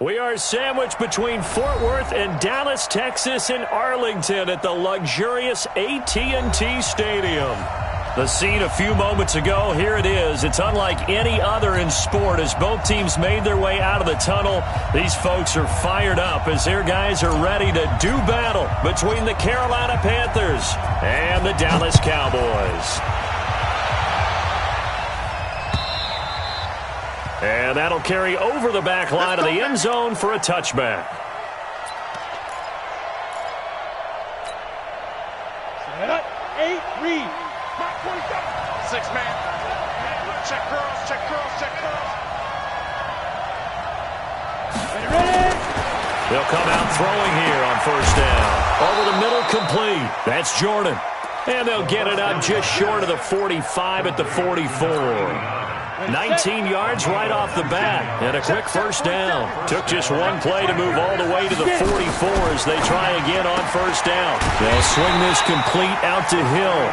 We are sandwiched between Fort Worth and Dallas, Texas, and Arlington at the luxurious AT&T Stadium. The scene a few moments ago, here it is. It's unlike any other in sport as both teams made their way out of the tunnel. These folks are fired up as their guys are ready to do battle between the Carolina Panthers and the Dallas Cowboys. And that'll carry over the back line of the end zone for a touchback. Set up, 8, read. 6-man. Check curls, check curls, check curls. Ready. They'll come out throwing here on first down. Over the middle, complete. That's Jordan. And they'll get it up just short of the 45 at the 44. 19 yards right off the bat, and a quick first down. Took just one play to move all the way to the 44 as they try again on first down. They'll swing this complete out to Hill.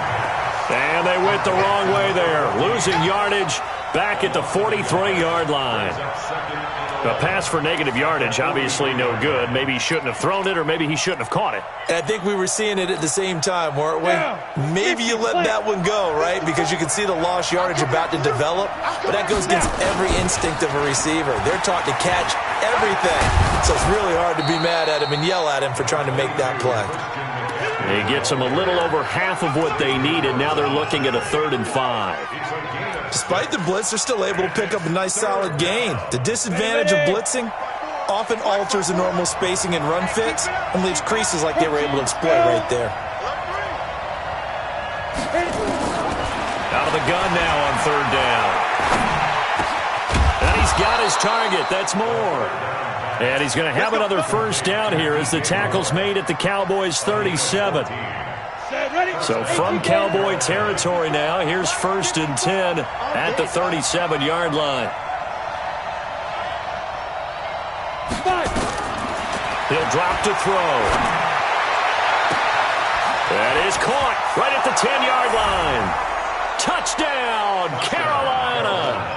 And they went the wrong way there, losing yardage back at the 43-yard line. A pass for negative yardage, obviously no good. Maybe he shouldn't have thrown it, or maybe he shouldn't have caught it. I think we were seeing it at the same time, weren't we? Maybe you let that one go, right? Because you can see the lost yardage about to develop. But that goes against every instinct of a receiver. They're taught to catch everything. So it's really hard to be mad at him and yell at him for trying to make that play. He gets them a little over half of what they needed. Now they're looking at a 3rd and 5. Despite the blitz, they're still able to pick up a nice solid gain. The disadvantage of blitzing often alters the normal spacing and run fits and leaves creases like they were able to exploit right there. Out of the gun now on 3rd down. And he's got his target. That's Moore. And he's going to have another first down here as the tackle's made at the Cowboys' 37. So from Cowboy territory now, here's 1st and 10 at the 37-yard line. He'll drop to throw. That is caught right at the 10-yard line. Touchdown, Carolina!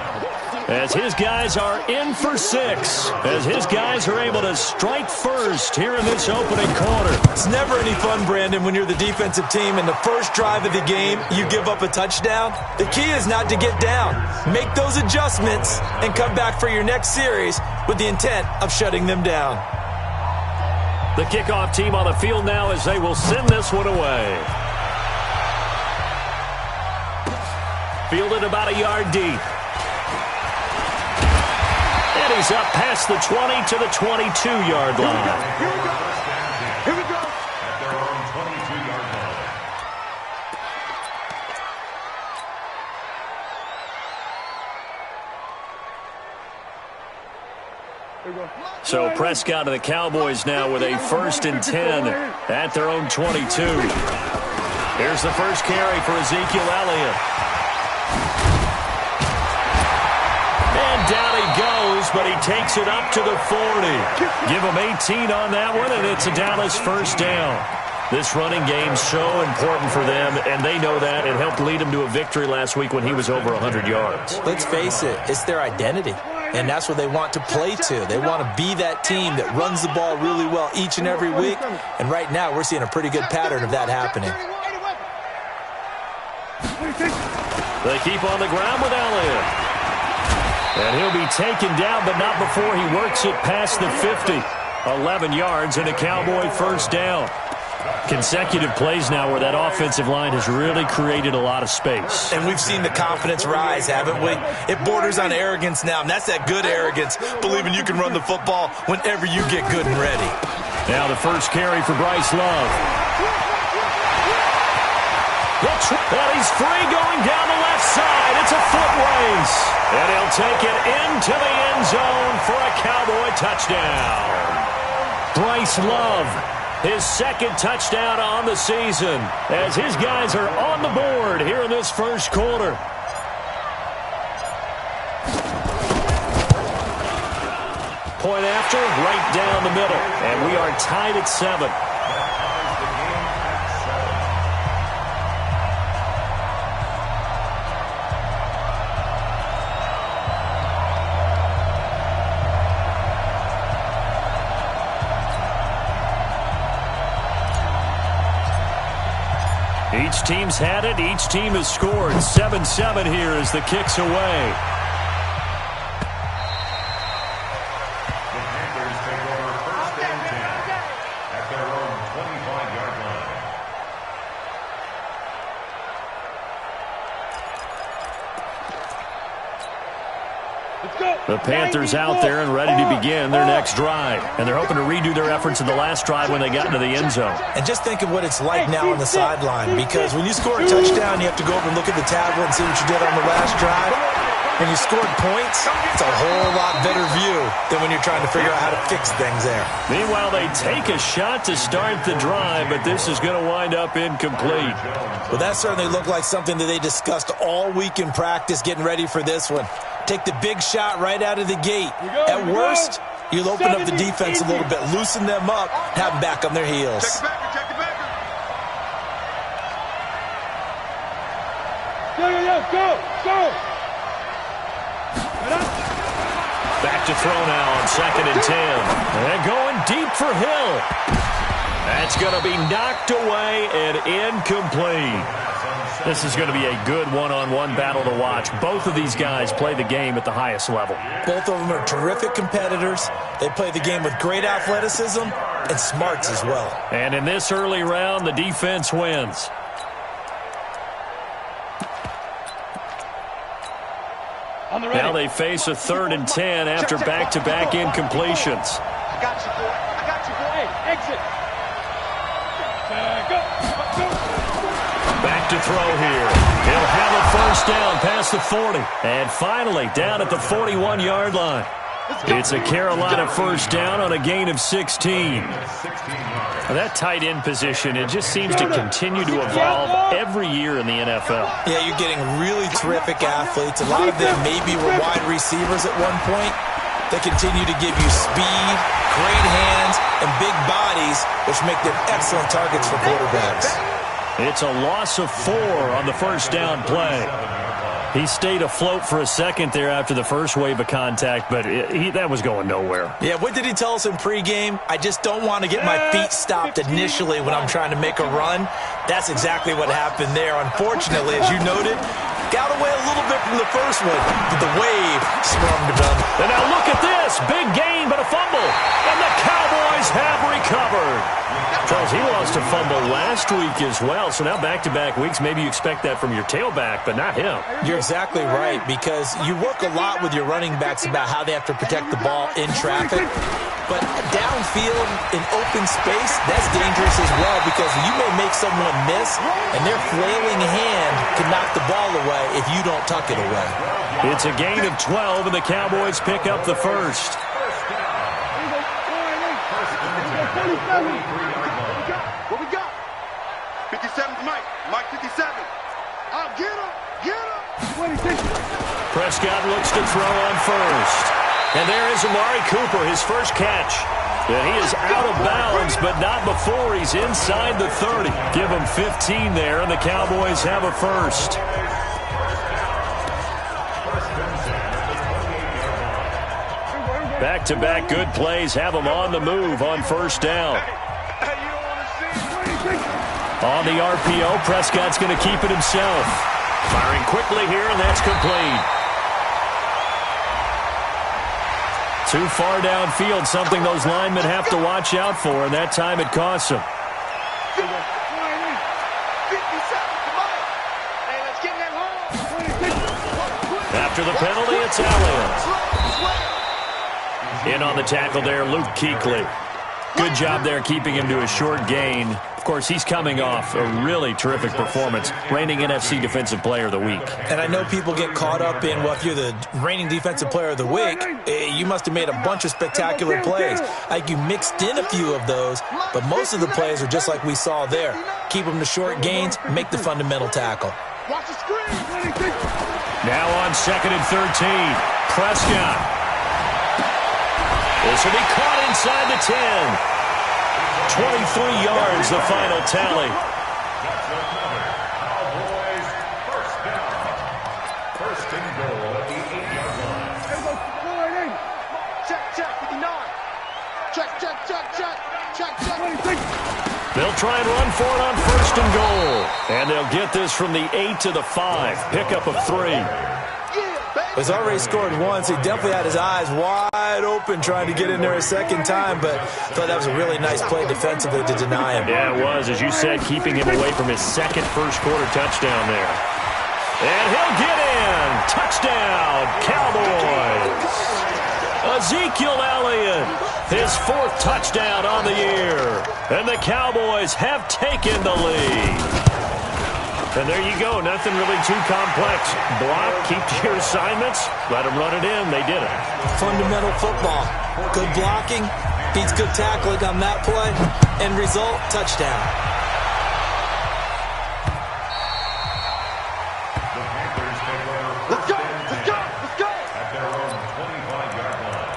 As his guys are in for 6. As his guys are able to strike first here in this opening quarter. It's never any fun, Brandon, when you're the defensive team and the first drive of the game, you give up a touchdown. The key is not to get down. Make those adjustments and come back for your next series with the intent of shutting them down. The kickoff team on the field now as they will send this one away. Fielded about a yard deep. And he's up past the 20 to the 22-yard line. Here we go. At their own 22-yard line. So Prescott and the Cowboys now with a 1st and 10 at their own 22. Here's the first carry for Ezekiel Elliott. And down he goes, but he takes it up to the 40. Give him 18 on that one, and it's a Dallas first down. This running game's so important for them, and they know that. It helped lead them to a victory last week when he was over 100 yards. Let's face it, it's their identity, and that's what they want to play to. They want to be that team that runs the ball really well each and every week, and right now we're seeing a pretty good pattern of that happening. They keep on the ground with Elliott. And he'll be taken down, but not before he works it past the 50. 11 yards and a Cowboy first down. Consecutive plays now where that offensive line has really created a lot of space. And we've seen the confidence rise, haven't we? It borders on arrogance now, and that's that good arrogance, believing you can run the football whenever you get good and ready. Now the first carry for Bryce Love. And he's free going down the left side. It's a foot race. And he'll take it into the end zone for a Cowboy touchdown. Bryce Love, his 2nd touchdown on the season, as his guys are on the board here in this first quarter. Point after, right down the middle. And we are tied at 7. Each team's had it. Each team has scored. 7-7 here as the kick's away. The Panthers take over first and 10 at their own 25-yard line. The Panthers out there and ready to begin their next drive. And they're hoping to redo their efforts in the last drive when they got into the end zone. And just think of what it's like now on the sideline, because when you score a touchdown, you have to go over and look at the tablet and see what you did on the last drive. When you scored points, it's a whole lot better view than when you're trying to figure out how to fix things there. Meanwhile, they take a shot to start the drive, but this is going to wind up incomplete. Well, that certainly looked like something that they discussed all week in practice getting ready for this one. Take the big shot right out of the gate. At worst, you'll open up the defense a little bit, loosen them up, have them back on their heels. Check the back. Go. Back to throw now on 2nd and 10. And going deep for Hill. That's going to be knocked away and incomplete. This is going to be a good one-on-one battle to watch. Both of these guys play the game at the highest level. Both of them are terrific competitors. They play the game with great athleticism and smarts as well. And in this early round, the defense wins. Now they face a 3rd and 10 after back-to-back incompletions. I got you, boy. Hey, exit. Go. Back to throw here. He'll have a first down past the 40. And finally, down at the 41-yard line. It's a Carolina first down on a gain of 16. That tight end position, it just seems to continue to evolve every year in the NFL. Yeah, you're getting really terrific athletes. A lot of them maybe were wide receivers at one point. They continue to give you speed, great hands, and big bodies, which make them excellent targets for quarterbacks. It's a loss of 4 on the first down play. He stayed afloat for a second there after the first wave of contact, but that was going nowhere. Yeah, what did he tell us in pregame? I just don't want to get my feet stopped initially when I'm trying to make a run. That's exactly what happened there. Unfortunately, as you noted, got away a little bit from the first one, but the wave swarmed him. And now look at this. Big gain, but a fumble. And the Cowboys have recovered. Charles, he lost a fumble last week as well, so now back-to-back weeks, maybe you expect that from your tailback, but not him. You're exactly right, because you work a lot with your running backs about how they have to protect the ball in traffic, but downfield in open space, that's dangerous as well, because you may make someone miss, and their flailing hand can knock the ball away if you don't tuck it away. It's a gain of 12, and the Cowboys pick up the first. What we got? 57's Mike. Mike 57. I'll get him. Prescott looks to throw on first. And there is Amari Cooper, his first catch. And he is out of bounds, but not before he's inside the 30. Give him 15 there, and the Cowboys have a first. Back-to-back good plays have him on the move on first down. On the RPO, Prescott's going to keep it himself. Firing quickly here, and that's complete. Too far downfield, something those linemen have to watch out for, and that time it costs them. After the penalty, it's Elliott. In on the tackle there, Luke Kuechly. Good job there keeping him to a short gain. Of course, he's coming off a really terrific performance, reigning NFC Defensive Player of the Week. And I know people get caught up in, well, if you're the reigning Defensive Player of the Week, you must have made a bunch of spectacular plays. Like you mixed in a few of those, but most of the plays are just like we saw there. Keep them to short gains, make the fundamental tackle. Watch the screen. Now on 2nd and 13, Prescott. This will be caught inside the 10. 23 yards, the final tally. Cowboys first down. First and goal at the 8-yard line. Check, 59. Check. They'll try and run for it on 1st and goal. And they'll get this from the 8 to the 5. Pickup of 3. He's already scored once. He definitely had his eyes wide open trying to get in there a second time, but I thought that was a really nice play defensively to deny him. Yeah, it was. As you said, keeping him away from his second first-quarter touchdown there. And he'll get in. Touchdown, Cowboys. Ezekiel Elliott, his 4th touchdown on the year. And the Cowboys have taken the lead. And there you go. Nothing really too complex. Block, keep to your assignments, let them run it in. They did it. Fundamental football. Good blocking, beats good tackling on that play. End result, touchdown. Let's go! Let's go! Let's go! At their own 25-yard line.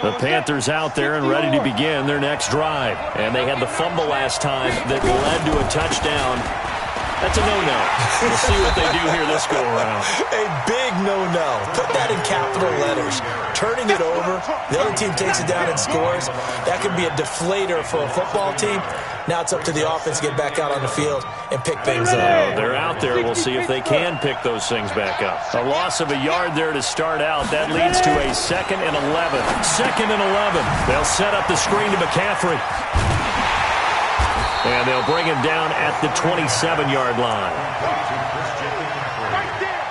The Panthers out there and ready to begin their next drive. And they had the fumble last time that led to a touchdown. That's a no-no. We'll see what they do here this go-around. A big no-no. Put that in capital letters. Turning it over, the other team takes it down and scores. That could be a deflator for a football team. Now it's up to the offense to get back out on the field and pick things up. They're out there. We'll see if they can pick those things back up. A loss of a yard there to start out. That leads to a 2nd and 11. 2nd and 11. They'll set up the screen to McCaffrey. And they'll bring him down at the 27-yard line. Right there!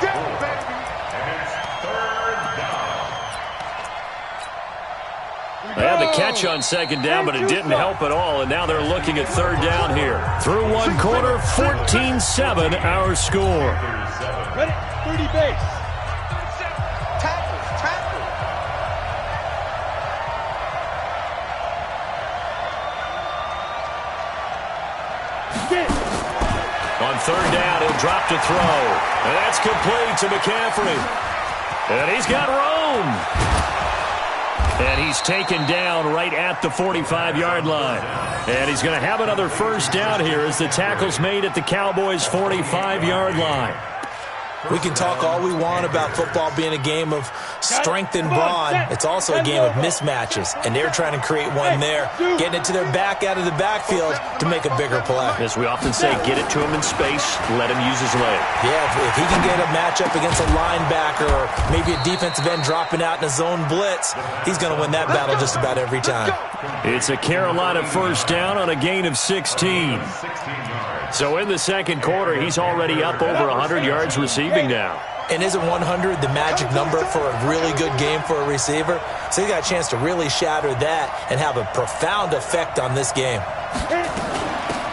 Down, baby! And it's 3rd down. They had the catch on 2nd down, but it didn't help at all. And now they're looking at 3rd down here. Through 1 quarter, 14-7 our score. Ready? 30 base. Tackle! Tackle! On 3rd down, he'll drop to throw. And that's complete to McCaffrey. And he's got room. And he's taken down right at the 45-yard line. And he's going to have another 1st down here as the tackle's made at the Cowboys' 45-yard line. We can talk all we want about football being a game of strength and brawn. It's also a game of mismatches, and they're trying to create one there, getting it to their back out of the backfield to make a bigger play. As we often say, get it to him in space, let him use his leg. Yeah, if he can get a matchup against a linebacker or maybe a defensive end dropping out in a zone blitz, he's going to win that battle just about every time. It's a Carolina 1st down on a gain of 16. So in the 2nd quarter, he's already up over 100 yards receiving now. And isn't 100 the magic number for a really good game for a receiver? So he got a chance to really shatter that and have a profound effect on this game.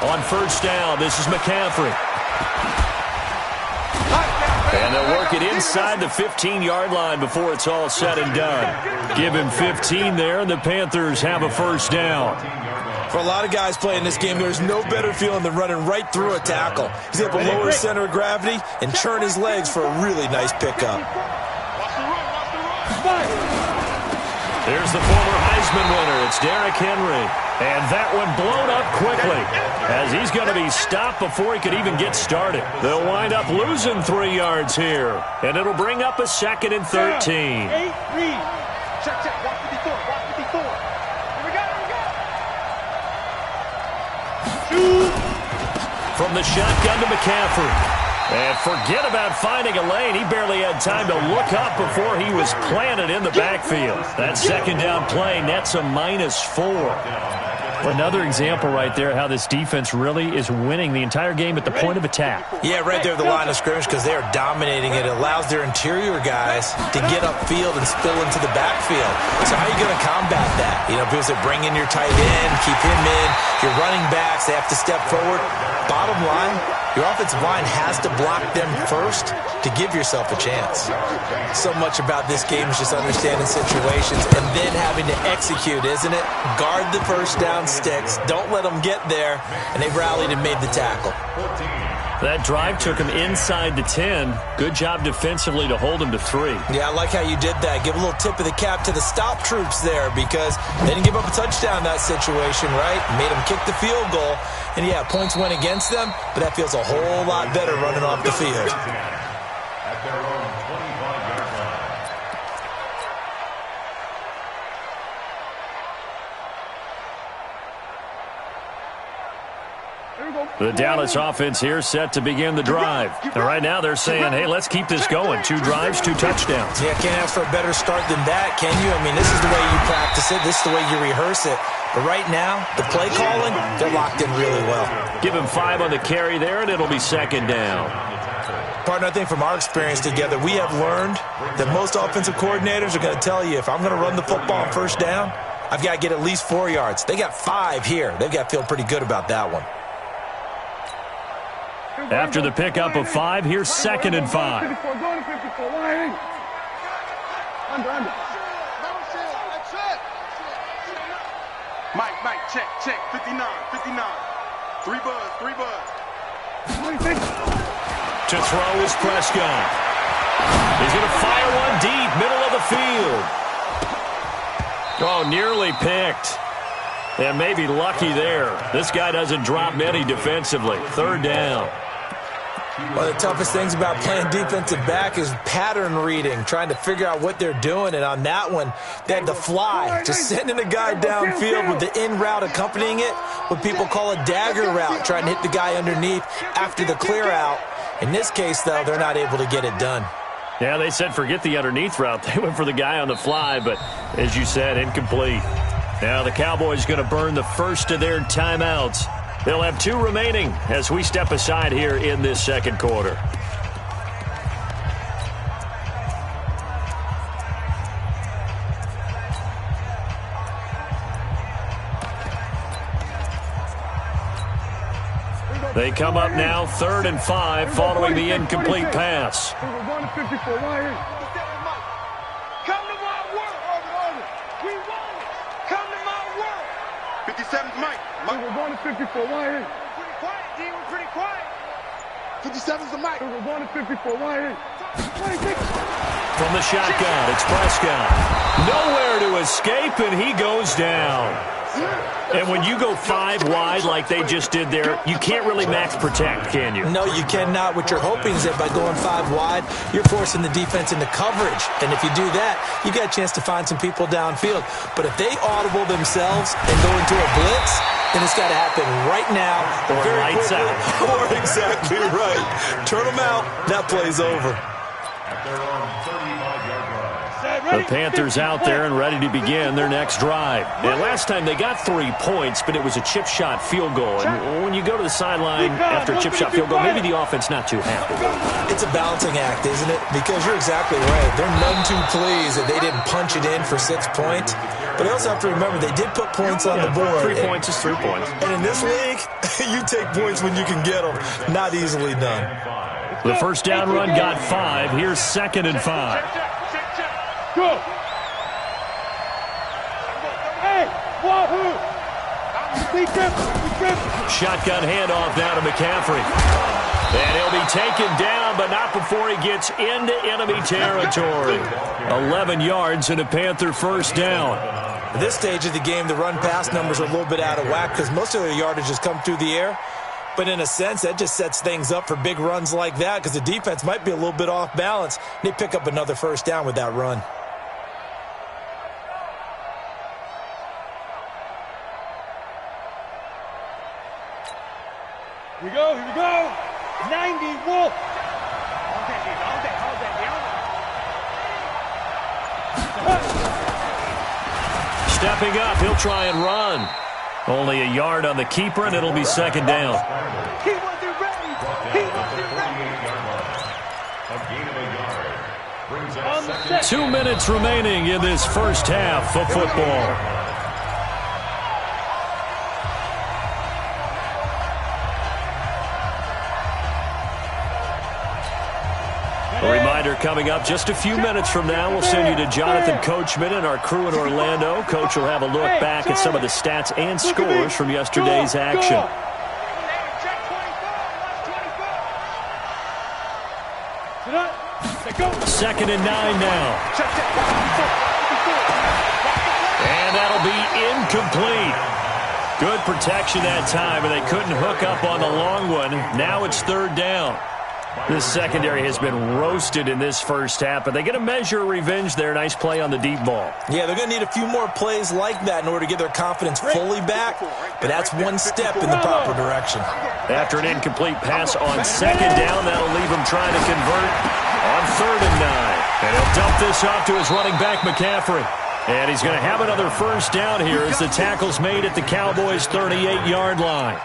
On 1st down, this is McCaffrey. And they'll work it inside the 15-yard line before it's all said and done. Give him 15 there, and the Panthers have a 1st down. For a lot of guys playing this game, there's no better feeling than running right through a tackle. He's able to lower his center of gravity and churn his legs for a really nice pickup. Here's the former Heisman winner. It's Derrick Henry. And that one blown up quickly as he's going to be stopped before he could even get started. They'll wind up losing 3 yards here. And it'll bring up a 2nd and 13. 8, read. Check, check. Watch 54. Watch 54. Here we go. From the shotgun to McCaffrey. And forget about finding a lane. He barely had time to look up before he was planted in the backfield. That 2nd down play nets a -4. Another example right there how this defense really is winning the entire game at the point of attack. Yeah, right there at the line of scrimmage because they are dominating it. It allows their interior guys to get upfield and spill into the backfield. So how are you going to combat that? You know, people say bring in your tight end, keep him in. Your running backs, they have to step forward. Bottom line, your offensive line has to block them first to give yourself a chance. So much about this game is just understanding situations and then having to execute, isn't it? Guard the 1st down sticks. Don't let them get there. And they rallied and made the tackle. That drive took him inside the 10. Good job defensively to hold him to 3. Yeah, I like how you did that. Give a little tip of the cap to the stop troops there because they didn't give up a touchdown in that situation, right? Made them kick the field goal. And, yeah, points went against them, but that feels a whole lot better running off the field. At their own 25-yard line. The Dallas offense here set to begin the drive. And right now they're saying, hey, let's keep this going. 2 drives, 2 touchdowns. Yeah, can't ask for a better start than that, can you? I mean, this is the way you practice it. This is the way you rehearse it. But right now, the play calling, they're locked in really well. Give him 5 on the carry there, and it'll be 2nd down. Partner, I think from our experience together, we have learned that most offensive coordinators are going to tell you, if I'm going to run the football on 1st down, I've got to get at least 4 yards. They got 5 here. They've got to feel pretty good about that one. After the pickup of 5, here's 2nd and 5. Mike, check, 59. 3 buzz. To throw is Prescott. He's going to fire one deep, middle of the field. Oh, nearly picked. And maybe lucky there. This guy doesn't drop many defensively. 3rd down. One of the toughest things about playing defensive back is pattern reading, trying to figure out what they're doing. And on that one, they had to fly, just sending a guy downfield with the in route accompanying it, what people call a dagger route, trying to hit the guy underneath after the clear out. In this case, though, they're not able to get it done. Yeah, they said forget the underneath route. They went for the guy on the fly, but as you said, incomplete. Now the Cowboys going to burn the first of their timeouts. They'll have 2 remaining as we step aside here in this 2nd quarter. They come up now 3rd and 5 following the incomplete pass. Come to my work. We want it. Come to my work. 57's Mike. We're going to 54. Why here? Pretty quiet, D. We're pretty quiet. 57's the Mike. We're going to 54. Why here? From the shotgun, it's Prescott. Nowhere to escape, and he goes down. And when you go 5 wide like they just did there, you can't really max protect, can you? No, you cannot. What you're hoping is that by going 5 wide, you're forcing the defense into coverage. And if you do that, you got a chance to find some people downfield. But if they audible themselves and go into a blitz, then it's got to happen right now. Or lights out. Or exactly right. Turn them out. That play's over. At their own 35-yard line. The Panthers out there and ready to begin their next drive. And last time they got 3 points, but it was a chip shot field goal. And when you go to the sideline after a chip shot field goal, maybe the offense not too happy. It's a balancing act, isn't it? Because you're exactly right. They're none too pleased that they didn't punch it in for 6 points. But they also have to remember they did put points on the board. 3 points is 3 points. And in this league, you take points when you can get them. Not easily done. The first down run got 5. Here's 2nd and 5. Go. Hey, wahoo! Be careful. Shotgun handoff now to McCaffrey. And he'll be taken down, but not before he gets into enemy territory. 11 yards and a Panther first down. At this stage of the game, the run-pass numbers are a little bit out of whack because most of their yardage has come through the air. But in a sense, that just sets things up for big runs like that because the defense might be a little bit off balance. They pick up another first down with that run. Here we go. 90 Wolf. Stepping up, he'll try and run. Only a yard on the keeper, and it'll be 2nd down. He wasn't ready. A gain of a yard. Brings up 2 minutes remaining in this first half of football. A reminder coming up just a few minutes from now. We'll send you to Jonathan Coachman and our crew in Orlando. Coach will have a look back at some of the stats and scores from yesterday's action. 2nd and 9 now. And that'll be incomplete. Good protection that time, and they couldn't hook up on the long one. Now it's 3rd down. This secondary has been roasted in this first half, but they get a measure of revenge there. Nice play on the deep ball. Yeah, they're going to need a few more plays like that in order to get their confidence fully back, but that's one step in the proper direction. After an incomplete pass on 2nd down, that'll leave him trying to convert on 3rd and 9. And he'll dump this off to his running back, McCaffrey. And he's going to have another 1st down here as the tackle's made at the Cowboys' 38-yard line.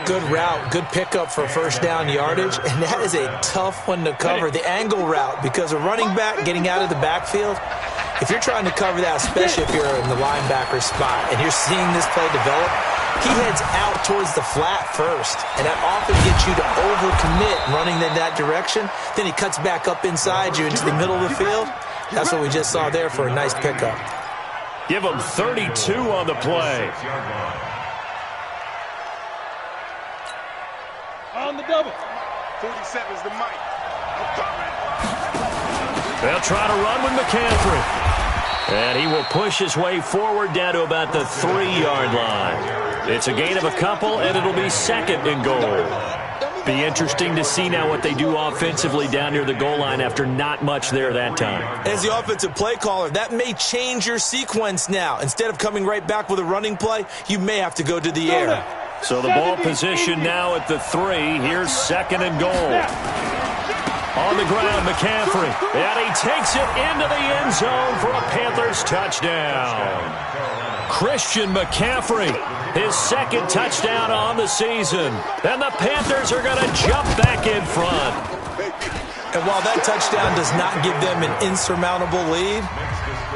Good route, good pickup for 1st down yardage, and that is a tough one to cover, the angle route, because a running back getting out of the backfield, if you're trying to cover that, especially if you're in the linebacker spot, and you're seeing this play develop, he heads out towards the flat first, and that often gets you to overcommit running in that direction. Then he cuts back up inside you into the middle of the field. That's what we just saw there for a nice pickup. Give him 32 on the play. On the double. 47's the mic. They'll try to run with McCaffrey. And he will push his way forward down to about the 3-yard line. It's a gain of a couple, and it'll be 2nd and goal. Be interesting to see now what they do offensively down near the goal line after not much there that time. As the offensive play caller, that may change your sequence now. Instead of coming right back with a running play, you may have to go to the air. So the ball position now at the 3. Here's 2nd and goal. On the ground, McCaffrey. And he takes it into the end zone for a Panthers touchdown. Christian McCaffrey, his 2nd touchdown on the season. And the Panthers are going to jump back in front. And while that touchdown does not give them an insurmountable lead,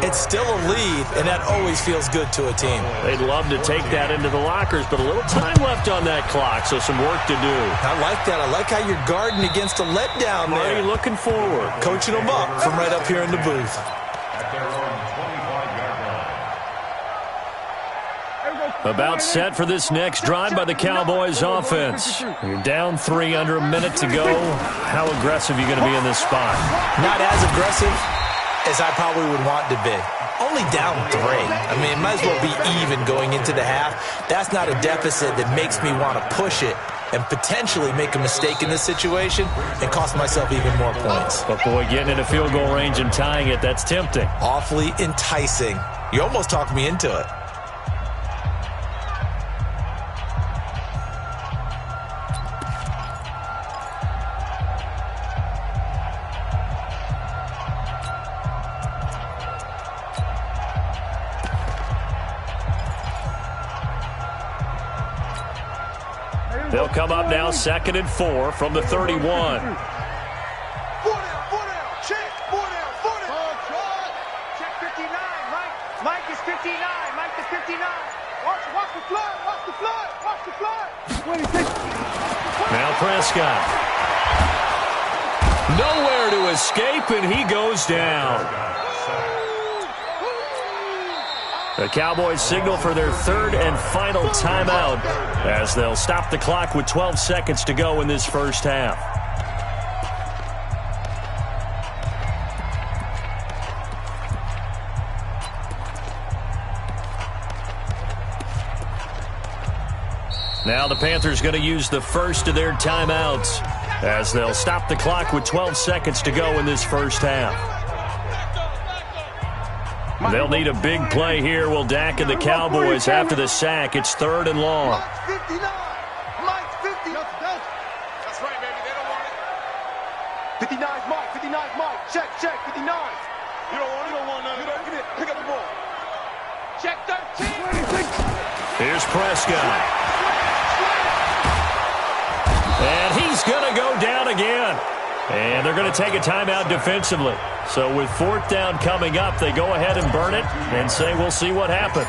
it's still a lead, and that always feels good to a team. They'd love to take that into the lockers, but a little time left on that clock, so some work to do. I like that. I like how you're guarding against a letdown there. Marty looking forward. Coaching them up from right up here in the booth. About set for this next drive by the Cowboys offense. You're down 3 under a minute to go. How aggressive are you going to be in this spot? Not as aggressive as I probably would want to be. Only down 3. I mean, it might as well be even going into the half. That's not a deficit that makes me want to push it and potentially make a mistake in this situation and cost myself even more points. But boy, getting into field goal range and tying it, that's tempting. Awfully enticing. You almost talked me into it. They'll come up now 2nd and 4 from the 31. 4 down, 4 down. Check, 4 down, 4 down. Check 59, Mike. Mike is 59. Mike is 59. Watch the flood. Watch the flood. Watch the flood. 26. Now Prescott. Nowhere to escape, and he goes down. The Cowboys signal for their 3rd and final timeout as they'll stop the clock with 12 seconds to go in this first half. Now the Panthers going to use the first of their timeouts as they'll stop the clock with 12 seconds to go in this first half. They'll need a big play here. Will Dak and the Cowboys after the sack. It's 3rd and long. Mike 59. Mike 50. That's right, baby. They don't want it. 59's Mike. 59's Mike. Check, 59. You don't want it. You don't want none. You don't get it. Pick up the ball. Check 13. Here's Prescott. And he's going to go down again. And they're going to take a timeout defensively. So with 4th down coming up, they go ahead and burn it and say we'll see what happens.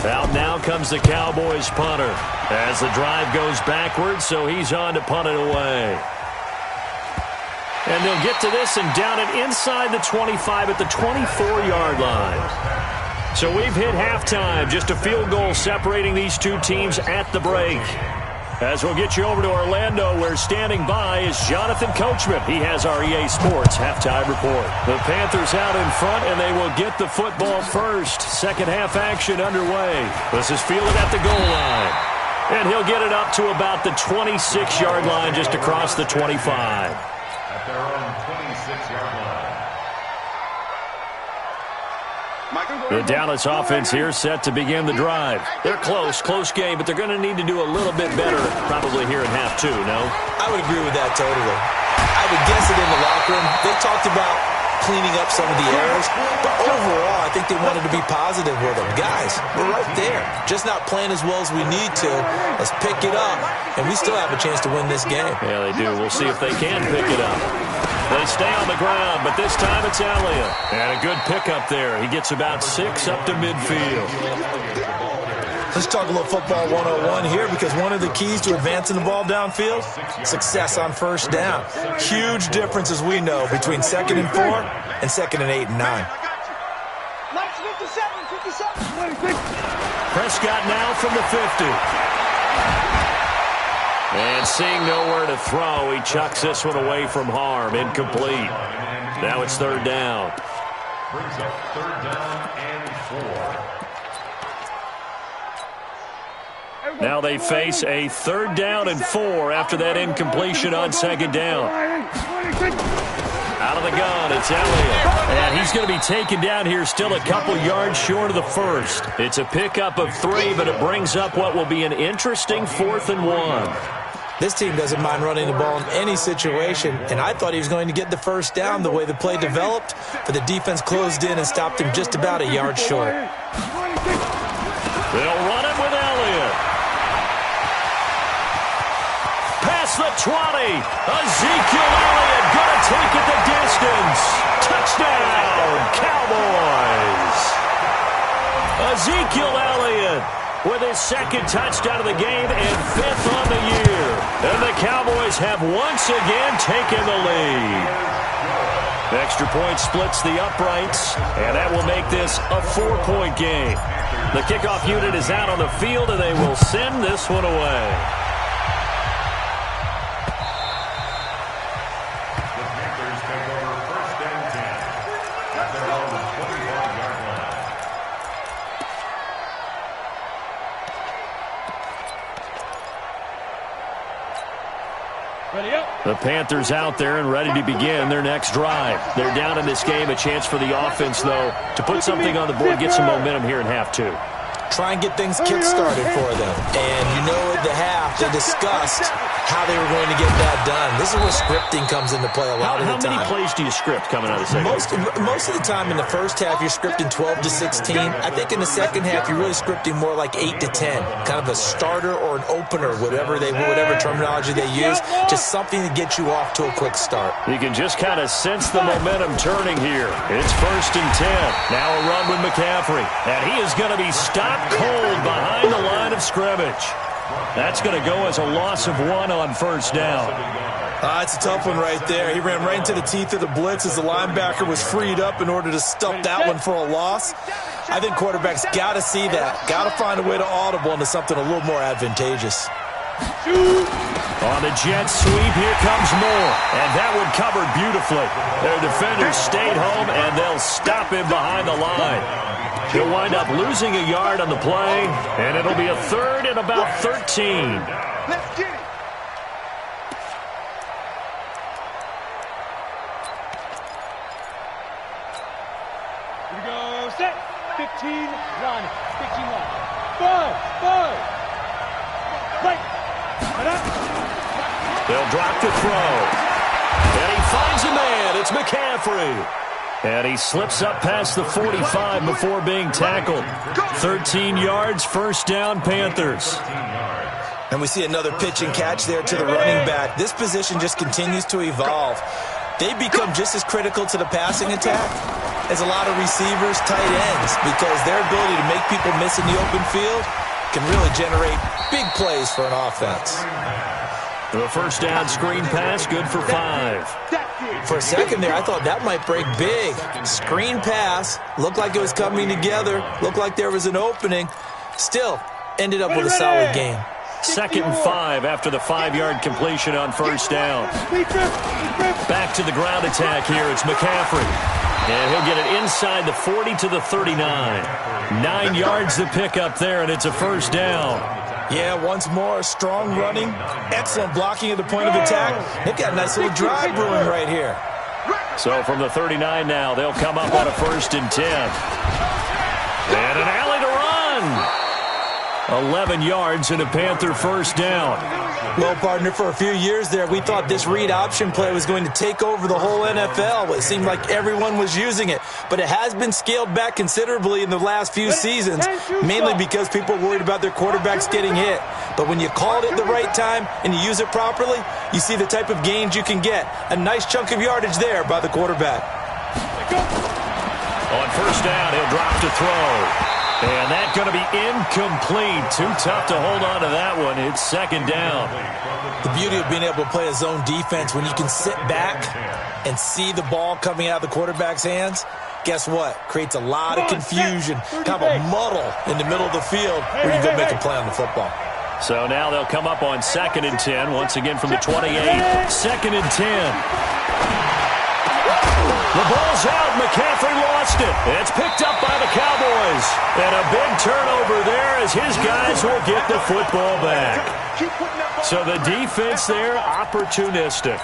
Out now comes the Cowboys punter as the drive goes backwards, so he's on to punt it away. And they'll get to this and down it inside the 25 at the 24-yard line. So we've hit halftime, just a field goal separating these two teams at the break. As we'll get you over to Orlando, where standing by is Jonathan Coachman. He has our EA Sports halftime report. The Panthers out in front, and they will get the football first. Second half action underway. This is fielded at the goal line. And he'll get it up to about the 26-yard line, just across the 25. At their own 26-yard line. The Dallas offense here set to begin the drive. They're close game, but they're going to need to do a little bit better probably here in half two, no? I would agree with that totally. I would guess it in the locker room. They talked about cleaning up some of the errors, but overall, I think they wanted to be positive with them. Guys, we're right there. Just not playing as well as we need to. Let's pick it up, and we still have a chance to win this game. Yeah, they do. We'll see if they can pick it up. They stay on the ground, but this time it's Elliott. And a good pickup there. He gets about 6 up to midfield. Let's talk a little football 101 here, because one of the keys to advancing the ball downfield, success on first down. Huge difference, as we know, between 2nd and 4 and 2nd and 8 and 9. Prescott now from the 50. And seeing nowhere to throw, he chucks this one away from harm. Incomplete. Now it's 3rd down. Brings up 3rd down and 4. Now they face a 3rd down and 4 after that incompletion on 2nd down. Out of the gun, it's Elliott. And he's going to be taken down here still a couple yards short of the first. It's a pickup of 3, but it brings up what will be an interesting 4th and 1. This team doesn't mind running the ball in any situation, and I thought he was going to get the first down the way the play developed, but the defense closed in and stopped him just about a yard short. They'll run it with Elliott. Past the 20. Ezekiel Elliott going to take it the distance. Touchdown, Cowboys. Ezekiel Elliott with his 2nd touchdown of the game and 5th on the year. And the Cowboys have once again taken the lead. Extra point splits the uprights, and that will make this a 4-point game. The kickoff unit is out on the field, and they will send this one away. The Panthers take over 1st and 10 at their own 21-yard line. The Panthers out there and ready to begin their next drive. They're down in this game. A chance for the offense, though, to put something on the board, get some momentum here in half two. Try and get things kick-started for them. And you know at the half, they discussed how they were going to get that done. This is where scripting comes into play a lot of the time. How many plays do you script coming out of the second half? Most of the time in the first half, you're scripting 12 to 16. I think in the second half, you're really scripting more like 8 to 10. Kind of a starter or an opener, whatever terminology they use. Just something to get you off to a quick start. You can just kind of sense the momentum turning here. It's 1st and 10. Now a run with McCaffrey. And he is going to be stopped cold behind the line of scrimmage. That's going to go as a loss of 1 on 1st down. It's a tough one right there. He ran right into the teeth of the blitz as the linebacker was freed up in order to stuff that one for a loss. I think quarterbacks got to see that. Got to find a way to audible into something a little more advantageous. On the jet sweep, here comes Moore. And that one covered beautifully. Their defenders stayed home, and they'll stop him behind the line. He'll wind up losing a yard on the play, and it'll be a 3rd and about 13. Let's get it. Here we go. Set. 15, run. 15, run. 5. Right. They'll drop to throw. And he finds a man. It's McCaffrey. And he slips up past the 45 before being tackled. 13 yards, 1st down, Panthers. And we see another pitch and catch there to the running back. This position just continues to evolve. They become just as critical to the passing attack as a lot of receivers, tight ends, because their ability to make people miss in the open field can really generate big plays for an offense. The 1st down screen pass, good for 5. For a second there, I thought that might break big. Screen pass, looked like it was coming together, looked like there was an opening. Still, ended up with a solid game. 2nd and 5 after the 5-yard completion on first down. Back to the ground attack here. It's McCaffrey. And he'll get it inside the 40 to the 39. 9 yards to pick up there, and it's a first down. Yeah, once more, strong running, excellent blocking at the point of attack. They've got a nice little drive brewing right here. So from the 39 now, they'll come up on a 1st and 10. And an alley to run. 11 yards and a Panther first down. Well, partner, for a few years there, we thought this read option play was going to take over the whole NFL. It seemed like everyone was using it, but it has been scaled back considerably in the last few seasons, mainly because people are worried about their quarterbacks getting hit. But when you call it at the right time and you use it properly, you see the type of gains you can get. A nice chunk of yardage there by the quarterback. On first down, he'll drop to throw. And that's going to be incomplete. Too tough to hold on to that one. It's 2nd down. The beauty of being able to play a zone defense when you can sit back and see the ball coming out of the quarterback's hands, guess what? Creates a lot of confusion, kind of a muddle in the middle of the field where you go make a play on the football. So now they'll come up on 2nd and 10, once again from the 28. 2nd and 10. The ball's out. McCaffrey lost it. It's picked up by the Cowboys. And a big turnover there as his guys will get the football back. So the defense there, opportunistic.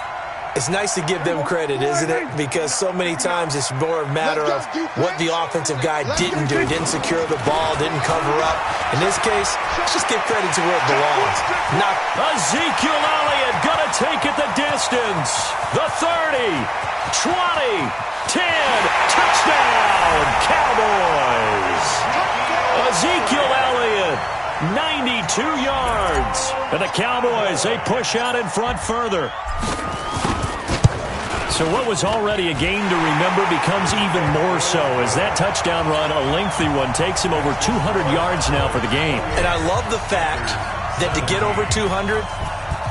It's nice to give them credit, isn't it? Because so many times it's more a matter of what the offensive guy didn't do. He didn't secure the ball, didn't cover up. In this case, let's just give credit to where it belongs. Ezekiel Elliott going to take it the distance. The 30, 20, 10, touchdown, Cowboys. Ezekiel Elliott, 92 yards. And the Cowboys, they push out in front further. So what was already a game to remember becomes even more so as that touchdown run, a lengthy one, takes him over 200 yards now for the game. And I love the fact that to get over 200,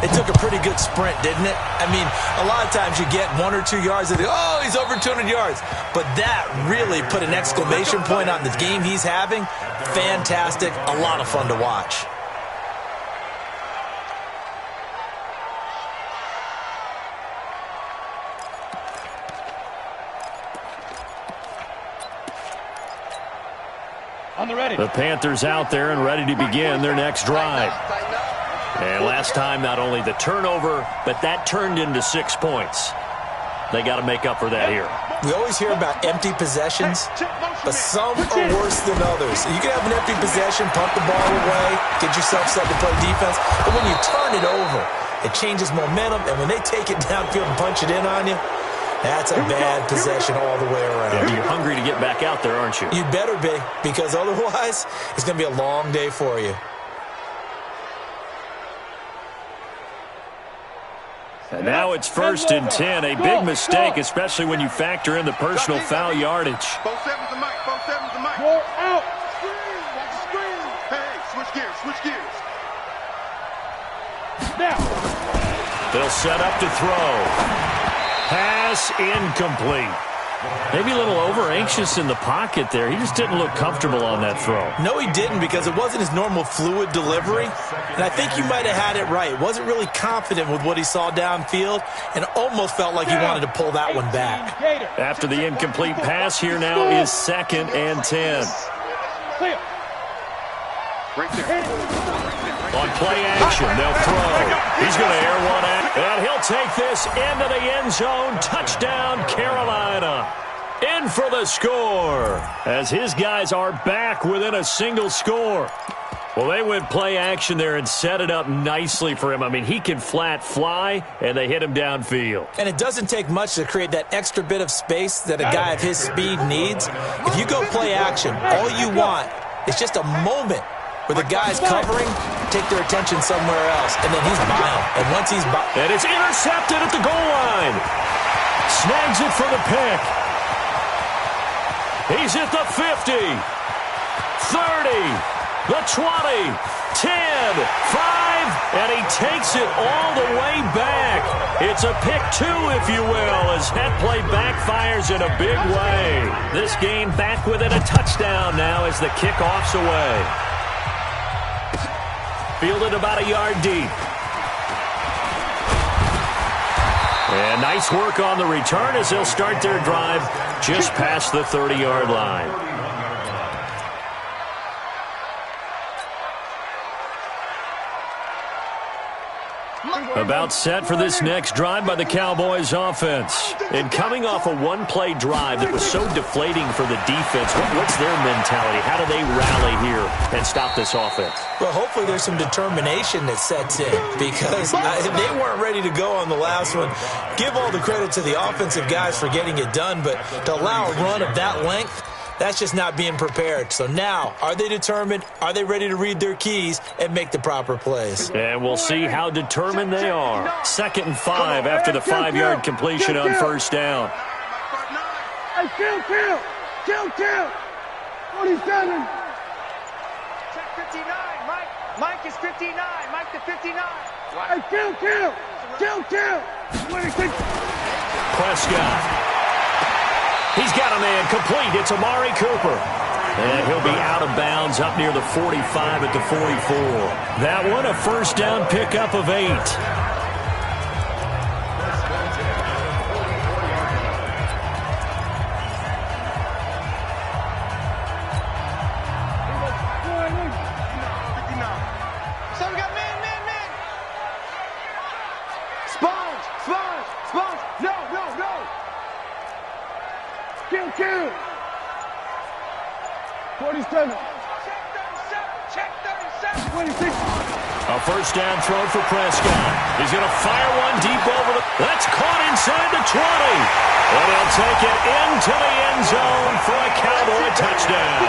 it took a pretty good sprint, didn't it? I mean, a lot of times you get 1 or 2 yards and oh, he's over 200 yards. But that really put an exclamation point on the game he's having. Fantastic. A lot of fun to watch. The Panthers out there and ready to begin their next drive. And last time, not only the turnover, but that turned into 6 points. They got to make up for that here. We always hear about empty possessions, but some are worse than others. You can have an empty possession, punt the ball away, get yourself set to play defense, but when you turn it over, it changes momentum, and when they take it downfield and punch it in on you, that's a bad possession all the way around. Yeah, you're hungry to get back out there, aren't you? You better be, because otherwise, it's going to be a long day for you. And now it's 1st and 10. A big mistake, especially when you factor in the personal foul yardage. Both sevens to Mike. Both sevens to Mike. Go out. Hey, switch gears. Switch gears. Now. They'll set up to throw. Pass incomplete. Maybe a little over-anxious in the pocket there. He just didn't look comfortable on that throw. No, he didn't, because it wasn't his normal fluid delivery. And I think you might have had it right. Wasn't really confident with what he saw downfield and almost felt like he wanted to pull that one back. After the incomplete pass, here now is 2nd and 10. Right there. On play action, they'll throw. He's going to air one out, and he'll take this into the end zone. Touchdown, Carolina. In for the score, as his guys are back within a single score. Well, they went play action there and set it up nicely for him. I mean, he can flat fly, and they hit him downfield. And it doesn't take much to create that extra bit of space that a guy of his speed needs. If you go play action, all you want is just a moment where the guy's covering, take their attention somewhere else, and then he's by him. And once he's by... And it's intercepted at the goal line. Snags it for the pick. He's at the 50, 30, the 20, 10, 5, and he takes it all the way back. It's a pick 2, if you will, as that play backfires in a big way. This game back within a touchdown now as the kickoff's away. Fielded about a yard deep. And nice work on the return as they'll start their drive just past the 30-yard line. About set for this next drive by the Cowboys offense. And coming off a one-play drive that was so deflating for the defense, what's their mentality? How do they rally here and stop this offense? Well, hopefully there's some determination that sets in because they weren't ready to go on the last one. Give all the credit to the offensive guys for getting it done, but to allow a run of that length, that's just not being prepared. So now, are they determined? Are they ready to read their keys and make the proper plays? And we'll see how determined they are. 2nd and 5 after the 5-yard completion on first down. Hey, kill. 47. Check 59, Mike. Mike is 59. Mike to 59. Hey, kill. 26. Prescott. He's got a man complete. It's Amari Cooper. And he'll be out of bounds up near the 45 at the 44. That one, a first down pickup of 8. So we got man. Sponge. No. Kill. 47. Check 37. 26. A first down throw for Prescott. He's going to fire one deep over the... That's caught inside the 20. And he'll take it into the end zone for a Cowboy touchdown.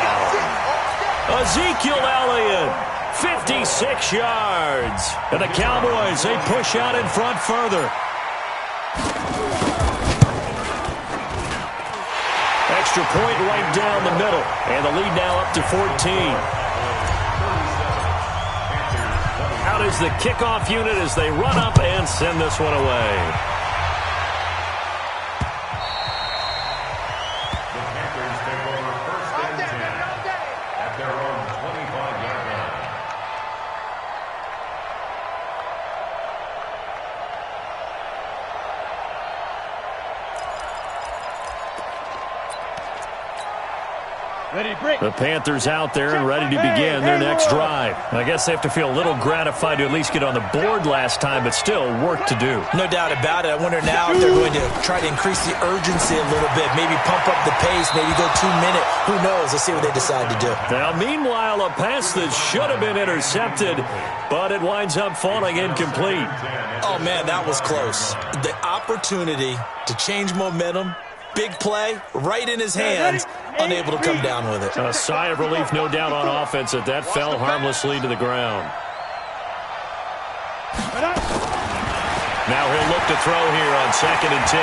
Ezekiel Elliott, 56 yards. And the Cowboys, they push out in front further. Extra point right down the middle. And the lead now up to 14. Out is the kickoff unit as they run up and send this one away. The Panthers take over first and 10 at their own 25-yard line. The Panthers out there and ready to begin their next drive. I guess they have to feel a little gratified to at least get on the board last time, but still work to do. No doubt about it. I wonder now if they're going to try to increase the urgency a little bit, maybe pump up the pace, maybe go 2 minute. Who knows? Let's see what they decide to do. Now, meanwhile, a pass that should have been intercepted, but it winds up falling incomplete. Oh, man, that was close. The opportunity to change momentum, big play, right in his hands, unable to come down with it. A sigh of relief, no doubt, on offense that that fell harmlessly to the ground. Now he'll look to throw here on 2nd and 10.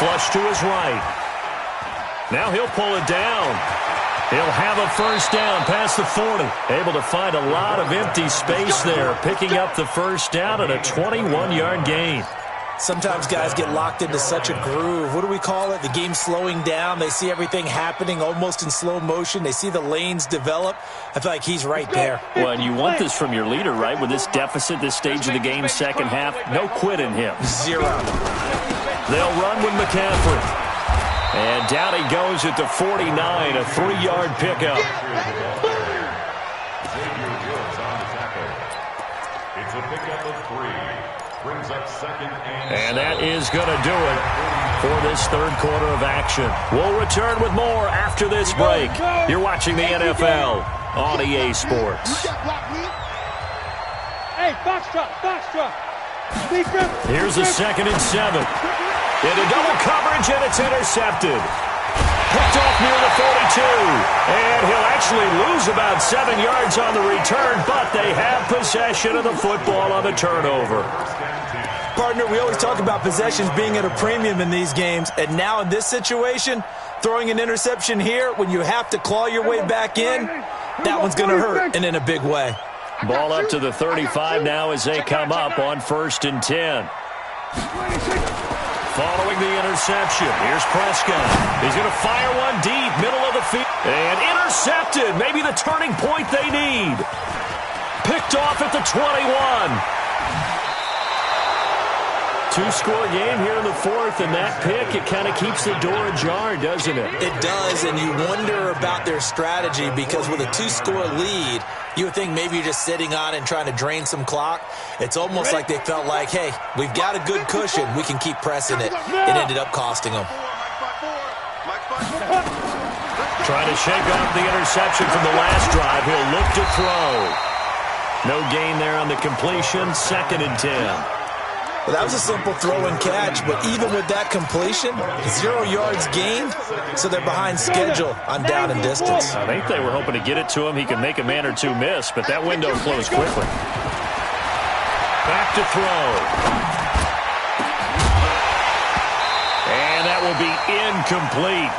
Flush to his right. Now he'll pull it down. He'll have a first down past the 40. Able to find a lot of empty space there, picking up the first down and a 21-yard gain. Sometimes guys get locked into such a groove. What do we call it? The game's slowing down. They see everything happening almost in slow motion. They see the lanes develop. I feel like he's right there. Well, and you want this from your leader, right? With this deficit, this stage of the game, second half, no quit in him. Zero. They'll run with McCaffrey. And down he goes at the 49, a 3-yard pickup. It's a pickup of 3. Brings up 2nd and that is going to do it for this third quarter of action. We'll return with more after this break. You're watching the NFL on EA Sports. Hey, Foxtrot. Here's a 2nd and 7. Into double coverage, and it's intercepted. Picked off near the 42. And he'll actually lose about 7 yards on the return, but they have possession of the football on the turnover. Partner, we always talk about possessions being at a premium in these games, and now in this situation, throwing an interception here when you have to claw your way back in, that one's going to hurt, and in a big way. Ball up to the 35 now as they come up on 1st and 10. Following the interception, here's Prescott. He's going to fire one deep, middle of the field, and intercepted. Maybe the turning point they need. Picked off at the 21. Two-score game here in the fourth, and that pick, it kind of keeps the door ajar, doesn't it? It does, and you wonder about their strategy because with a two-score lead, you would think maybe you're just sitting on it and trying to drain some clock. It's almost like they felt like, hey, we've got a good cushion. We can keep pressing it. It ended up costing them. Trying to shake off the interception from the last drive. He'll look to throw. No gain there on the completion. 2nd and 10. Well, that was a simple throw and catch, but even with that completion, 0 yards gained, so they're behind schedule on down and distance. I think they were hoping to get it to him. He could make a man or two miss, but that window closed quickly. Back to throw. And that will be incomplete.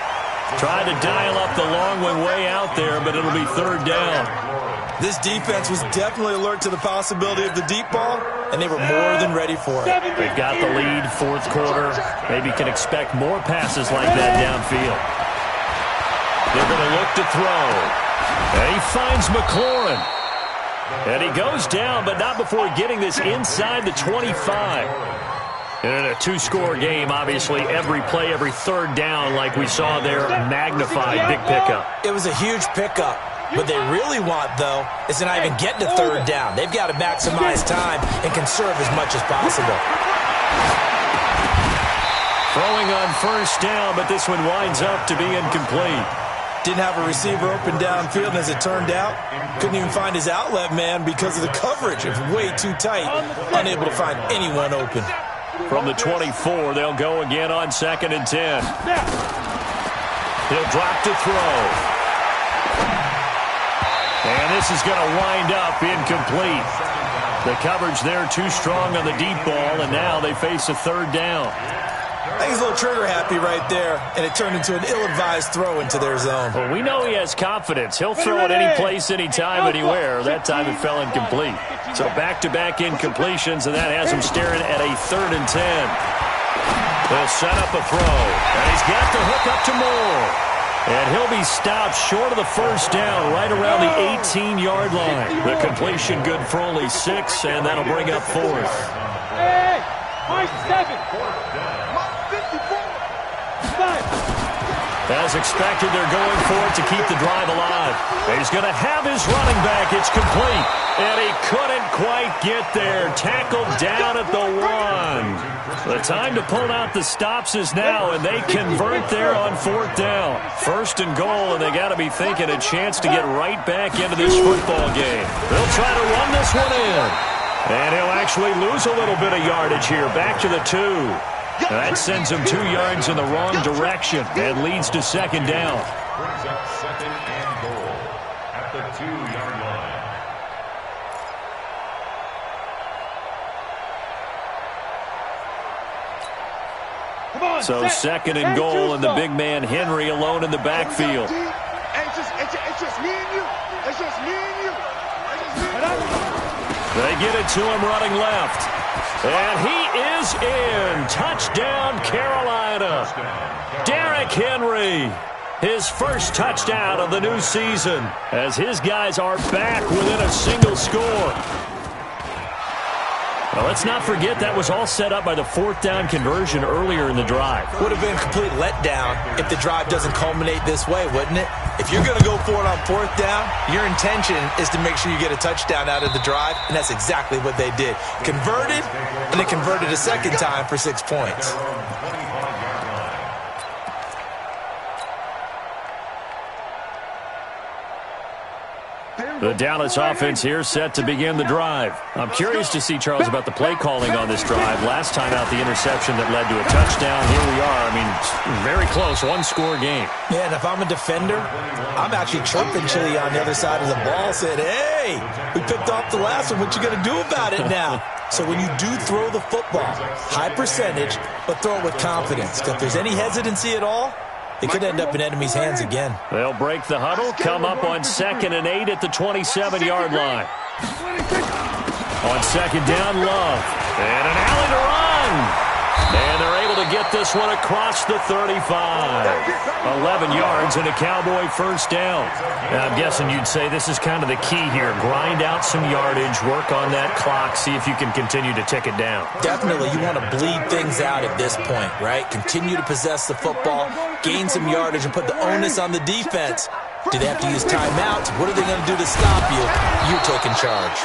Tried to dial up the long one way out there, but it'll be 3rd down. This defense was definitely alert to the possibility of the deep ball, and they were more than ready for it. They've got the lead, 4th quarter. Maybe can expect more passes like that downfield. They're going to look to throw. And he finds McLaurin. And he goes down, but not before getting this inside the 25. And in a two-score game, obviously, every play, every 3rd down, like we saw there, magnified, big pickup. It was a huge pickup. What they really want, though, is to not even get to 3rd down. They've got to maximize time and conserve as much as possible. Throwing on 1st down, but this one winds up to be incomplete. Didn't have a receiver open downfield, and as it turned out, couldn't even find his outlet man because of the coverage. It was way too tight, unable to find anyone open. From the 24, they'll go again on 2nd and 10. He'll drop to throw. And this is going to wind up incomplete. The coverage there too strong on the deep ball, and now they face a 3rd down. I think he's a little trigger happy right there, and it turned into an ill-advised throw into their zone. Well, we know he has confidence. He'll throw it any place, anytime, anywhere. That time it fell incomplete. So back-to-back incompletions, and that has him staring at a 3rd and 10. They'll set up a throw, and he's got the hook up to Moore. And he'll be stopped short of the 1st down, right around the 18-yard line. The completion good for only 6, and that'll bring up 4th. Hey, Mike 7. Mike 54. As expected, they're going for it to keep the drive alive. He's going to have his running back. It's complete. And he couldn't quite get there. Tackled down at the 1. The time to pull out the stops is now, and they convert there on 4th down. 1st and goal, and they got to be thinking a chance to get right back into this football game. They'll try to run this one in. And he'll actually lose a little bit of yardage here. Back to the 2. That sends him 2 yards in the wrong direction and leads to 2nd down. Brings up 2nd and goal at the 2-yard line. So 2nd and goal, and the big man Henry alone in the backfield. It's just me and you. It's just me and you. They get it to him running left. And he is in. Touchdown, Carolina. Derrick Henry, his first touchdown of the new season, as his guys are back within a single score. Well, let's not forget that was all set up by the 4th down conversion earlier in the drive. Would have been a complete letdown if the drive doesn't culminate this way, wouldn't it? If you're going to go for it on 4th down, your intention is to make sure you get a touchdown out of the drive, and that's exactly what they did. Converted, and they converted a 2nd time for 6 points. The Dallas offense here set to begin the drive. I'm curious to see, Charles, about the play calling on this drive. Last time out, the interception that led to a touchdown. Here we are. I mean, very close, 1-score game. Yeah, and if I'm a defender, I'm actually chirping Chili on the other side of the ball, saying, hey, we picked off the last one. What you going to do about it now? So when you do throw the football, high percentage, but throw it with confidence. If there's any hesitancy at all, it could end up in enemy's hands again. They'll break the huddle, come up on 2nd and 8 at the 27-yard line. On 2nd down, Love. And an alley to run. And they're able to get this one across the 35. 11 yards and a Cowboy first down. Now, I'm guessing you'd say this is kind of the key here. Grind out some yardage, work on that clock, see if you can continue to tick it down. Definitely, you want to bleed things out at this point, right? Continue to possess the football, gain some yardage, and put the onus on the defense. Do they have to use timeouts? What are they going to do to stop you? You're taking charge.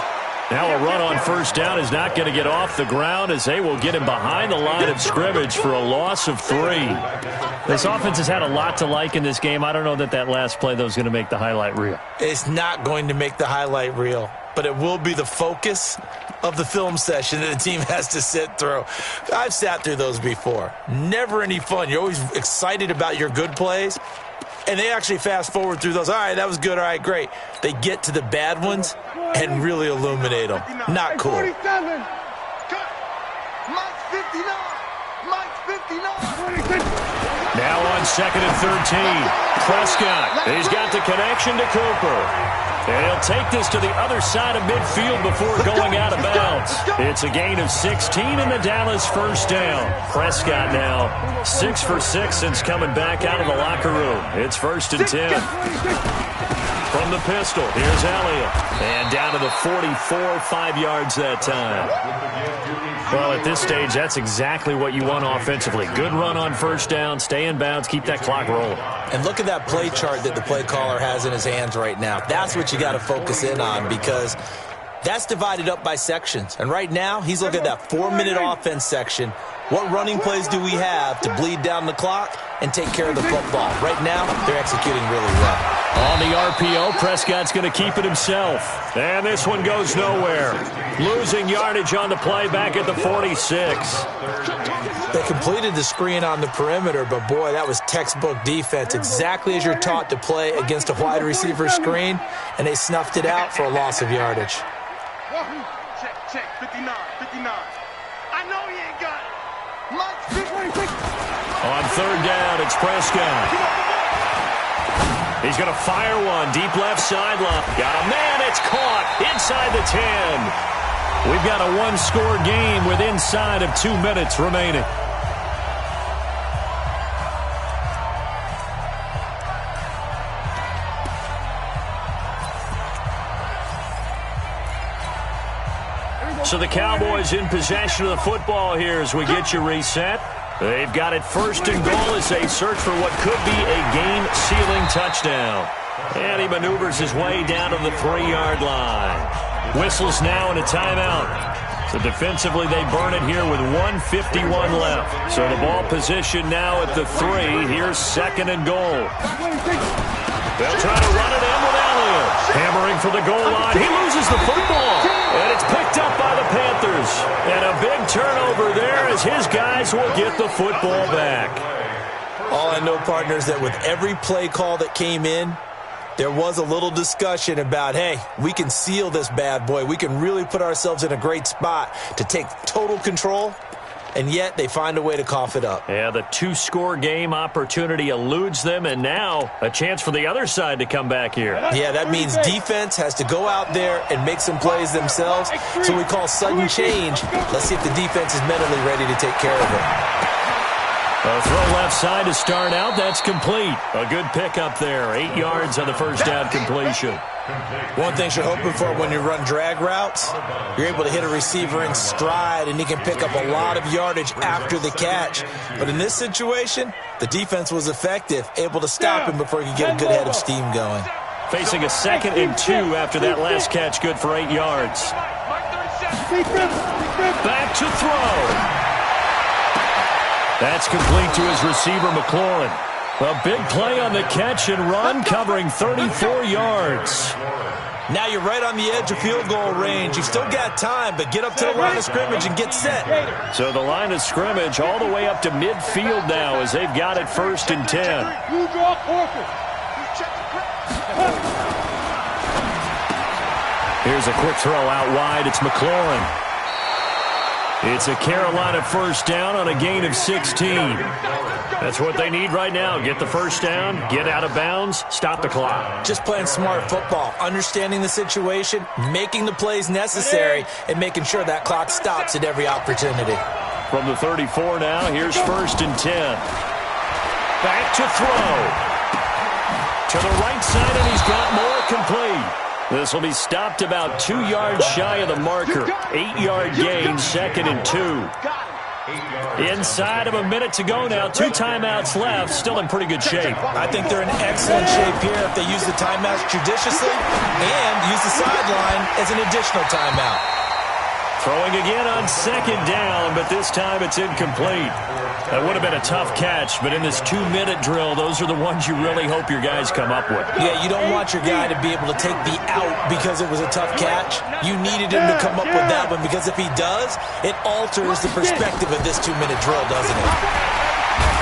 Now a run on first down is not going to get off the ground as they will get him behind the line of scrimmage for a loss of 3. This offense has had a lot to like in this game. I don't know that last play, though, is going to make the highlight reel. It's not going to make the highlight reel, but it will be the focus of the film session that the team has to sit through. I've sat through those before. Never any fun. You're always excited about your good plays, and they actually fast forward through those. All right, that was good. All right, great. They get to the bad ones and really illuminate them. Not cool. 47. Cut. Mike's 59. Mike's 59. Now on 2nd and 13. Prescott. He's got the connection to Cooper. And he'll take this to the other side of midfield before going out of bounds. It's a gain of 16 and the Dallas first down. Prescott now 6 for 6 since coming back out of the locker room. It's 1st and 10. From the pistol, here's Elliott. And down to the 44, 5 yards that time. Well, at this stage, that's exactly what you want offensively. Good run on first down, stay in bounds, keep that clock rolling. And look at that play chart that the play caller has in his hands right now. That's what you got to focus in on because that's divided up by sections. And right now, he's looking at that 4-minute offense section. What running plays do we have to bleed down the clock and take care of the football? Right now, they're executing really well. On the RPO, Prescott's going to keep it himself. And this one goes nowhere. Losing yardage on the play back at the 46. They completed the screen on the perimeter, but boy, that was textbook defense. Exactly as you're taught to play against a wide receiver screen, and they snuffed it out for a loss of yardage. Check. 59. I know he ain't got it. Mike's 56. On 3rd down, it's Prescott. He's going to fire one, deep left sideline. Got a man, it's caught inside the 10. We've got a one-score game with inside of 2 minutes remaining. So the Cowboys in possession of the football here as we get you reset. They've got it 1st and goal as they search for what could be a game-sealing touchdown. And he maneuvers his way down to the 3-yard line. Whistles now in a timeout. So defensively, they burn it here with 1:51 left. So the ball position now at the 3. Here's 2nd and goal. They'll try to run it in with Elliott. Hammering for the goal line. He loses the football. And it's picked up by the Panthers. And a big turnover there as his guys will get the football back. All I know, partners, that with every play call that came in, there was a little discussion about, hey, we can seal this bad boy. We can really put ourselves in a great spot to take total control. And yet they find a way to cough it up. Yeah, the 2-score game opportunity eludes them, and now a chance for the other side to come back here. Yeah, that means defense has to go out there and make some plays themselves. So we call sudden change. Let's see if the defense is mentally ready to take care of it. A throw left side to start out. That's complete. A good pickup there. 8 yards on the first down completion. One thing you're hoping for when you run drag routes, you're able to hit a receiver in stride, and he can pick up a lot of yardage after the catch. But in this situation, the defense was effective, able to stop him before he could get a good head of steam going. Facing a 2nd and 2 after that last catch, good for 8 yards. Back to throw. That's complete to his receiver, McLaurin. A big play on the catch and run, covering 34 yards. Now you're right on the edge of field goal range. You've still got time, but get up to the line of scrimmage and get set. So the line of scrimmage all the way up to midfield now as they've got it 1st and 10. Here's a quick throw out wide. It's McLaurin. It's a Carolina first down on a gain of 16. That's what they need right now. Get the first down, get out of bounds, stop the clock. Just playing smart football, understanding the situation, making the plays necessary, and making sure that clock stops at every opportunity. From the 34 now, here's 1st and 10. Back to throw. To the right side, and he's got more complete. This will be stopped about 2 yards shy of the marker. 8-yard gain, 2nd and 2. Inside of a minute to go now. 2 timeouts left. Still in pretty good shape. I think they're in excellent shape here if they use the timeouts judiciously and use the sideline as an additional timeout. Throwing again on 2nd down, but this time it's incomplete. That would have been a tough catch, but in this 2-minute drill, those are the ones you really hope your guys come up with. Yeah, you don't want your guy to be able to take the out because it was a tough catch. You needed him to come up with that one because if he does, it alters the perspective of this 2-minute drill, doesn't it?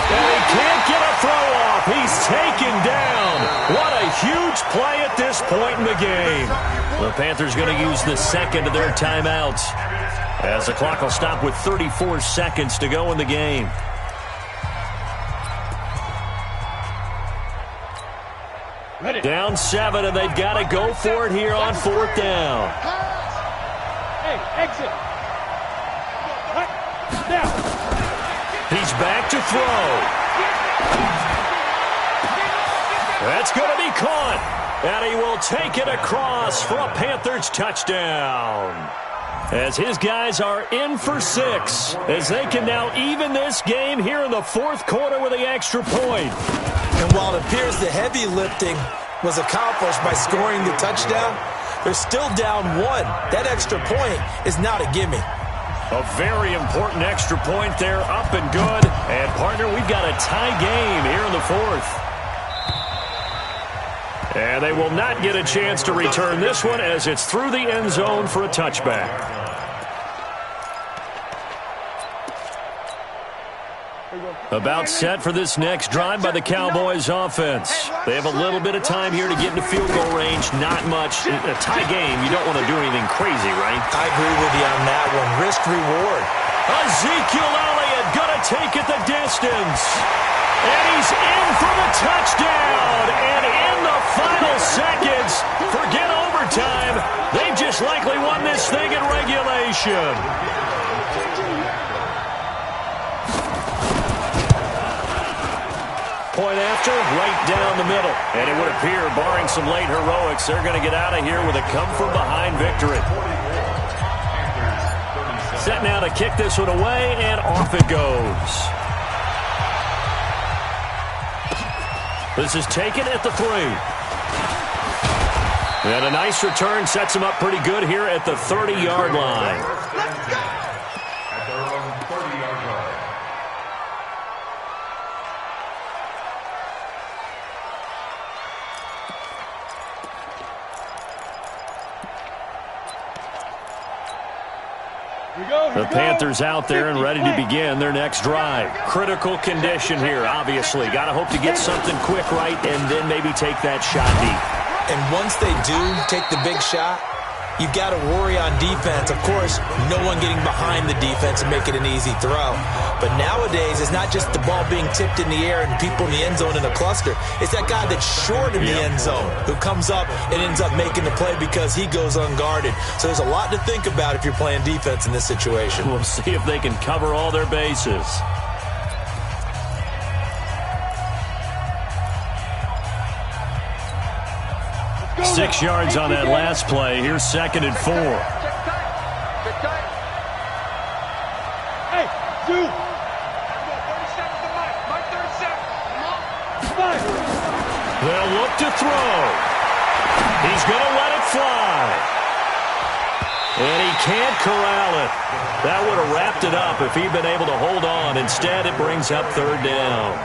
And he can't get a throw off. He's taken down. What a huge play at this point in the game. The Panthers going to use the 2nd of their timeouts as the clock will stop with 34 seconds to go in the game. Down 7, and they've got to go for it here on 4th down. Hey, exit. Now. He's back to throw. That's going to be caught. And he will take it across for a Panthers touchdown. As his guys are in for 6, as they can now even this game here in the 4th quarter with the extra point. And while it appears the heavy lifting was accomplished by scoring the touchdown, they're still down 1. That extra point is not a gimme. A very important extra point there, up and good. And, partner, we've got a tie game here in the 4th. And they will not get a chance to return this one as it's through the end zone for a touchback. About set for this next drive by the Cowboys offense. They have a little bit of time here to get into field goal range. Not much. In a tie game, you don't want to do anything crazy, right? I agree with you on that one. Risk reward. Ezekiel Elliott going to take it the distance. And he's in for the touchdown. And in the final seconds, forget overtime. They've just likely won this thing in regulation. Point after, right down the middle. And it would appear, barring some late heroics, they're going to get out of here with a come-from-behind victory. Set now to kick this one away, and off it goes. This is taken at the 3. And a nice return sets him up pretty good here at the 30-yard line. Let's go! At their own 30-yard line. The Panthers out there and ready to begin their next drive. Critical condition here, obviously. Got to hope to get something quick right and then maybe take that shot deep. And once they do take the big shot, you've got to worry on defense. Of course, no one getting behind the defense and make it an easy throw. But nowadays, it's not just the ball being tipped in the air and people in the end zone in a cluster. It's that guy that's short in the end zone who comes up and ends up making the play because he goes unguarded. So there's a lot to think about if you're playing defense in this situation. We'll see if they can cover all their bases. Six yards on that last play. Here's 2nd and 4. Hey, 2. 37 to Mike. Mike 37. 5. They'll look to throw. He's going to let it fly. And he can't corral it. That would have wrapped it up if he'd been able to hold on. Instead, it brings up 3rd down.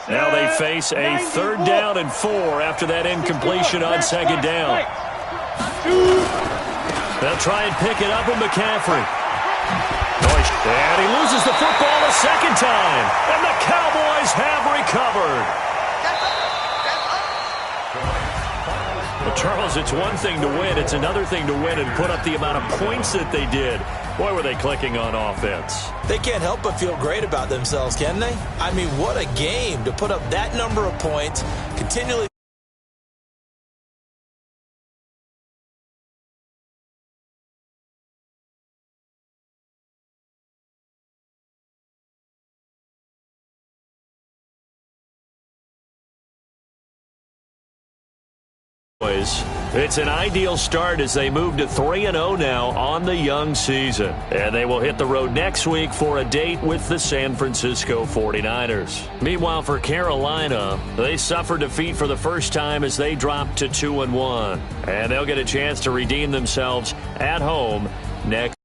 Now they face a 3rd down and 4 after that incompletion on 2nd down. They'll try and pick it up with McCaffrey. And he loses the football a 2nd time. And the Cowboys have recovered. The Charles, it's one thing to win. It's another thing to win and put up the amount of points that they did. Boy, were they clicking on offense. They can't help but feel great about themselves, can they? I mean, what a game to put up that number of points, continually. It's an ideal start as they move to 3-0 now on the young season. And they will hit the road next week for a date with the San Francisco 49ers. Meanwhile, for Carolina, they suffered defeat for the first time as they dropped to 2-1. And they'll get a chance to redeem themselves at home next.